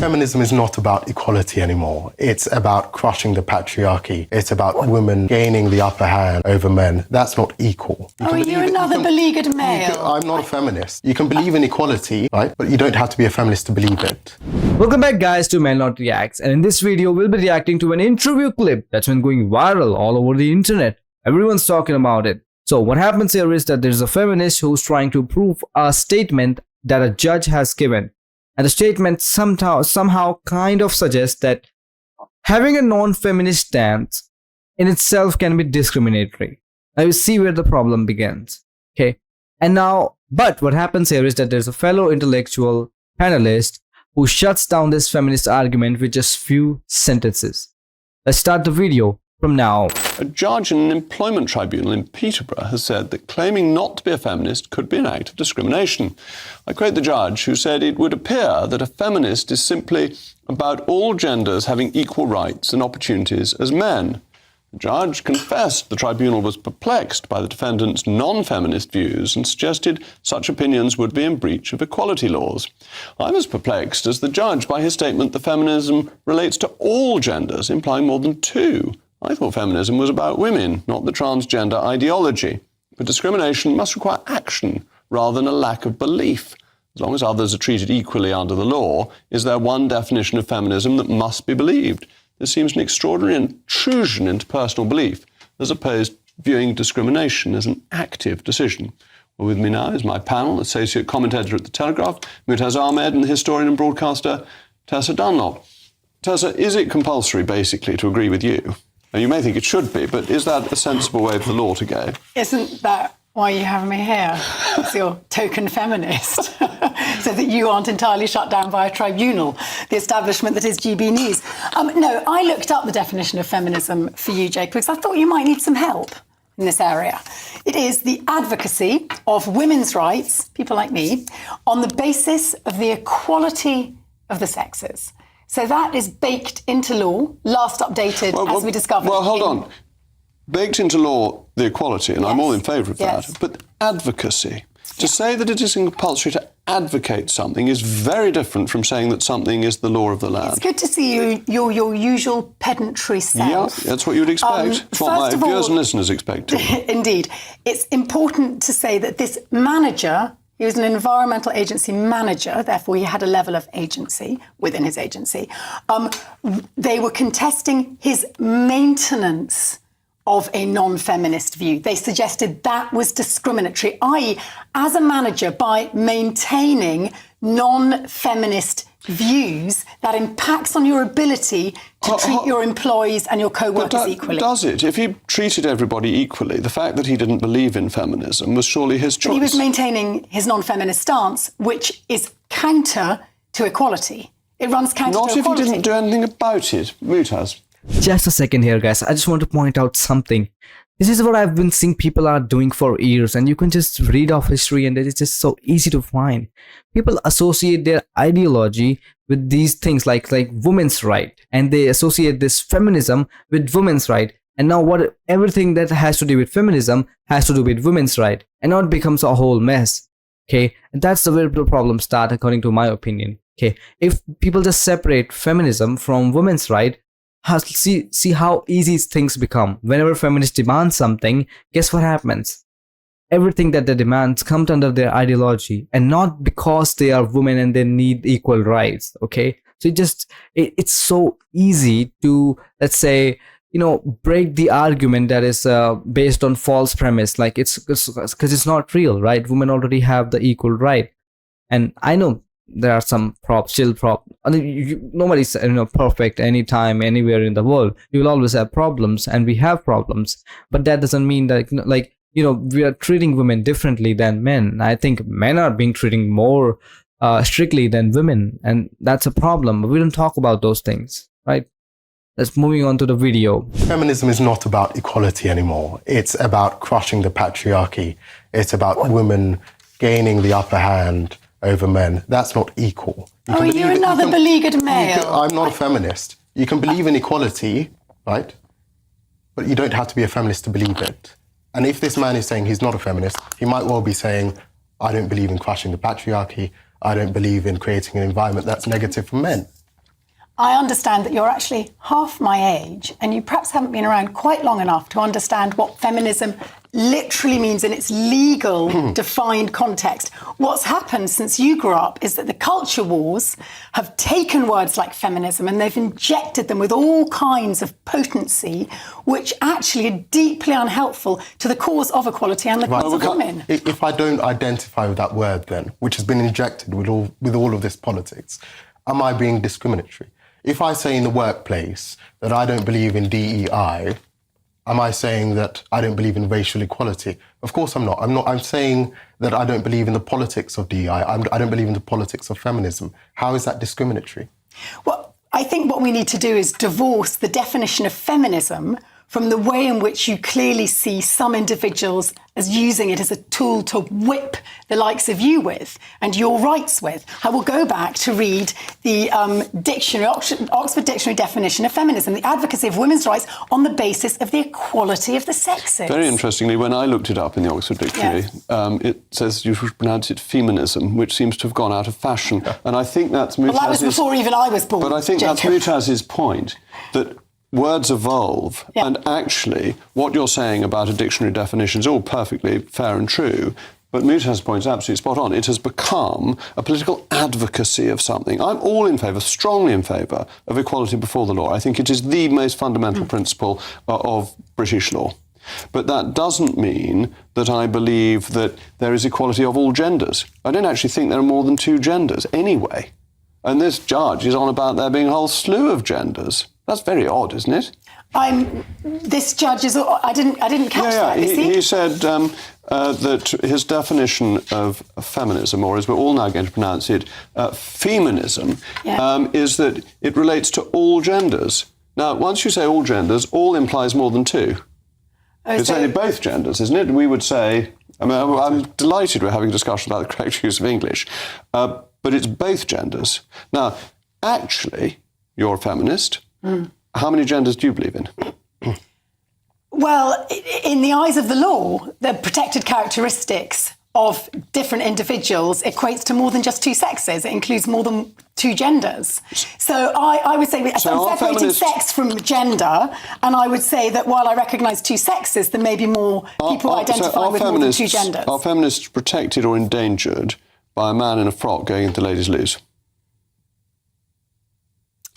Feminism is not about equality anymore. It's about crushing the patriarchy. It's about women gaining the upper hand over men. That's not equal. You're another beleaguered male. I'm not a feminist. You can believe in equality, right? But you don't have to be a feminist to believe it. Welcome back, guys, to Manolot Reacts, and in this video we'll be reacting to an interview clip that's been going viral all over the internet. Everyone's talking about it. So what happens here is that there's a feminist who's trying to prove a statement that a judge has given, and the statement somehow kind of suggests that having a non-feminist stance in itself can be discriminatory. Now you see where the problem begins. Okay, but what happens here is that there's a fellow intellectual panelist who shuts down this feminist argument with just few sentences. Let's start the video from now. A judge in an employment tribunal in Peterborough has said that claiming not to be a feminist could be an act of discrimination. I quote the judge, who said it would appear that a feminist is simply about all genders having equal rights and opportunities as men. The judge confessed the tribunal was perplexed by the defendant's non-feminist views and suggested such opinions would be in breach of equality laws. I'm as perplexed as the judge by his statement that feminism relates to all genders, implying more than two. I thought feminism was about women, not the transgender ideology. But discrimination must require action rather than a lack of belief. As long as others are treated equally under the law, is there one definition of feminism that must be believed? This seems an extraordinary intrusion into personal belief, as opposed to viewing discrimination as an active decision. Well, with me now is my panel, associate commentator at The Telegraph, Mutaz Ahmed, and the historian and broadcaster, Tessa Dunlop. Tessa, is it compulsory, basically, to agree with you? Now, you may think it should be, but is that a sensible way for the law to go? Isn't that why you have me here? As your token feminist, so that you aren't entirely shut down by a tribunal, the establishment that is GB News. No, I looked up the definition of feminism for you, Jake, because I thought you might need some help in this area. It is the advocacy of women's rights, people like me, on the basis of the equality of the sexes. So that is baked into law, last updated, as we discovered. Well, hold on. Baked into law, the equality, and yes, I'm all in favour of that. Yes. But advocacy, to say that it is compulsory to advocate something is very different from saying that something is the law of the land. It's good to see your usual pedantry self. Yeah, that's what you would expect. It's what my viewers and listeners expect. Indeed. It's important to say that this manager, he was an environmental agency manager, therefore he had a level of agency within his agency. They were contesting his maintenance of a non-feminist view. They suggested that was discriminatory, i.e., as a manager, by maintaining non-feminist views, that impacts on your ability to treat your employees and your co-workers equally. Does it? If he treated everybody equally, the fact that he didn't believe in feminism was surely his choice. But he was maintaining his non-feminist stance, which is counter to equality. It runs counter to equality. Not if he didn't do anything about it. Mutaz. Just a second here, guys. I just want to point out something. This is what I've been seeing people are doing for years, and you can just read off history and it's just so easy to find. People associate their ideology with these things like women's right, and they associate this feminism with women's right. And now everything that has to do with feminism has to do with women's right, and now it becomes a whole mess. Okay, and that's the where the problem starts, according to my opinion. Okay, if people just separate feminism from women's right, see how easy things become. Whenever feminists demand something, guess what happens? Everything that they demand comes under their ideology, and not because they are women and they need equal rights. Okay, so it's so easy to, let's say, break the argument that is based on false premise, like it's because it's not real, right? Women already have the equal right, and I know there are some nobody's perfect anytime, anywhere in the world. You will always have problems, and we have problems, but that doesn't mean that we are treating women differently than men. I think men are being treated more strictly than women, and that's a problem. We don't talk about those things, right? Let's moving on to the video. Feminism is not about equality anymore. It's about crushing the patriarchy. It's about women gaining the upper hand over men. That's not equal. You're another beleaguered male. I'm not a feminist. You can believe in equality, right? But you don't have to be a feminist to believe it. And if this man is saying he's not a feminist, he might well be saying, I don't believe in crushing the patriarchy. I don't believe in creating an environment that's negative for men. I understand that you're actually half my age and you perhaps haven't been around quite long enough to understand what feminism literally means in its legal defined context. What's happened since you grew up is that the culture wars have taken words like feminism and they've injected them with all kinds of potency, which actually are deeply unhelpful to the cause of equality and the cause of women. If I don't identify with that word then, which has been injected with all of this politics, am I being discriminatory? If I say in the workplace that I don't believe in DEI, am I saying that I don't believe in racial equality? Of course I'm not. I'm saying that I don't believe in the politics of DEI. I don't believe in the politics of feminism. How is that discriminatory? Well, I think what we need to do is divorce the definition of feminism from the way in which you clearly see some individuals as using it as a tool to whip the likes of you with and your rights with. I will go back to read the Oxford Dictionary definition of feminism, the advocacy of women's rights on the basis of the equality of the sexes. Very interestingly, when I looked it up in the Oxford Dictionary, it says you should pronounce it feminism, which seems to have gone out of fashion. And I think that's Mutaz's... Well, that was before even I was born. But I think Jacob. that's Mutaz's point, that words evolve, and actually what you're saying about a dictionary definition is all perfectly fair and true, but Mutaz's point is absolutely spot on. It has become a political advocacy of something. I'm all in favour, strongly in favour, of equality before the law. I think it is the most fundamental principle of British law. But that doesn't mean that I believe that there is equality of all genders. I don't actually think there are more than two genders anyway. And this judge is on about there being a whole slew of genders. That's very odd, isn't it? This judge is... I didn't catch that. He said that his definition of feminism, or as we're all now going to pronounce it, feminism, is that it relates to all genders. Now, once you say all genders, all implies more than two. It's only both genders, isn't it? We would say... I mean, I'm delighted we're having a discussion about the correct use of English, but it's both genders. Now, actually, you're a feminist. How many genders do you believe in? Well, in the eyes of the law, the protected characteristics of different individuals equates to more than just two sexes. It includes more than two genders. So I would say I'm separating sex from gender, and I would say that while I recognise two sexes, there may be more people identifying with more than two genders. Are feminists protected or endangered by a man in a frock going into ladies' loos?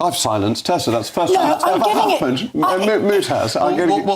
I've silenced Tessa. That's the first time that's ever happened. Mutaz.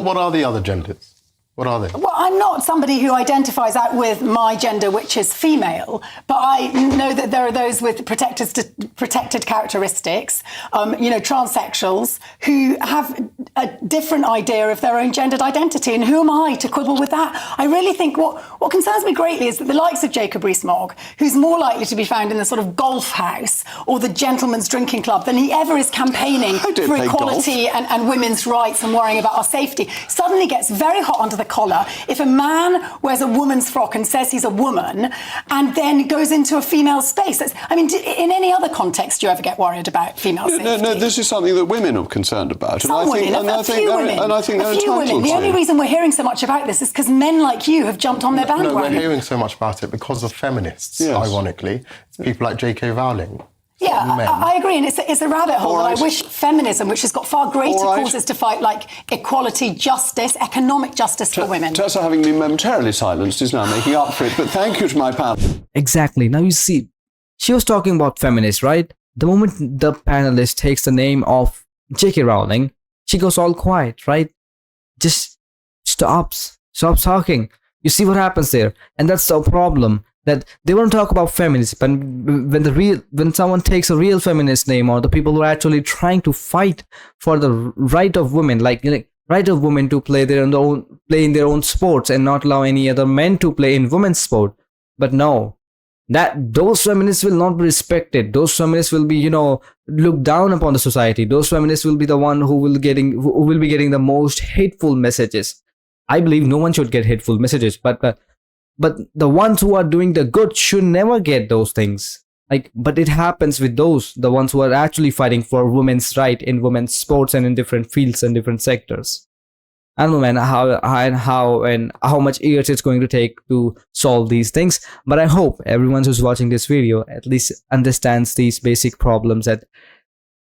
What are the other genders? What are they? Well, I'm not somebody who identifies out with my gender, which is female, but I know that there are those with protected characteristics, transsexuals, who have a different idea of their own gendered identity. And who am I to quibble with that? I really think what concerns me greatly is that the likes of Jacob Rees-Mogg, who's more likely to be found in the sort of golf house or the gentleman's drinking club than he ever is campaigning for equality and women's rights and worrying about our safety, suddenly gets very hot under the collar if a man wears a woman's frock and says he's a woman and then goes into a female space. In any other context do you ever get worried about female safety? No, this is something that women are concerned about. Some women, a few women. The only reason we're hearing so much about this is because men like you have jumped on their bandwagon. No, we're hearing so much about it because of feminists, ironically. It's people like J.K. Rowling. Yeah, I agree, and it's a rabbit hole that I wish feminism, which has got far greater causes to fight, like equality, justice, economic justice for women. Tessa, having been momentarily silenced, is now making up for it, but thank you to my panel. Exactly. Now you see, she was talking about feminists, right? The moment the panelist takes the name of J.K. Rowling, she goes all quiet, right? Just stops talking. You see what happens there, and that's the problem. That they want to talk about feminism, but when someone takes a real feminist name, or the people who are actually trying to fight for the right of women, like right of women to play in their own sports and not allow any other men to play in women's sport. But no, that those feminists will not be respected. Those feminists will be, looked down upon the society. Those feminists will be the one who will be getting the most hateful messages. I believe no one should get hateful messages, but the ones who are doing the good should never get those things. But it happens with the ones who are actually fighting for women's right in women's sports and in different fields and different sectors. I don't know, man, how much years it's going to take to solve these things. But I hope everyone who's watching this video at least understands these basic problems, that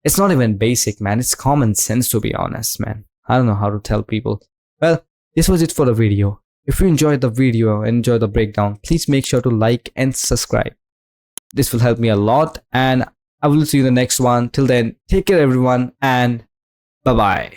It's not even basic, man. It's common sense, to be honest, man. I don't know how to tell people. Well, this was it for the video. If you enjoyed the video and enjoyed the breakdown, please make sure to like and subscribe. This will help me a lot, and I will see you in the next one. Till then, take care everyone, and bye-bye.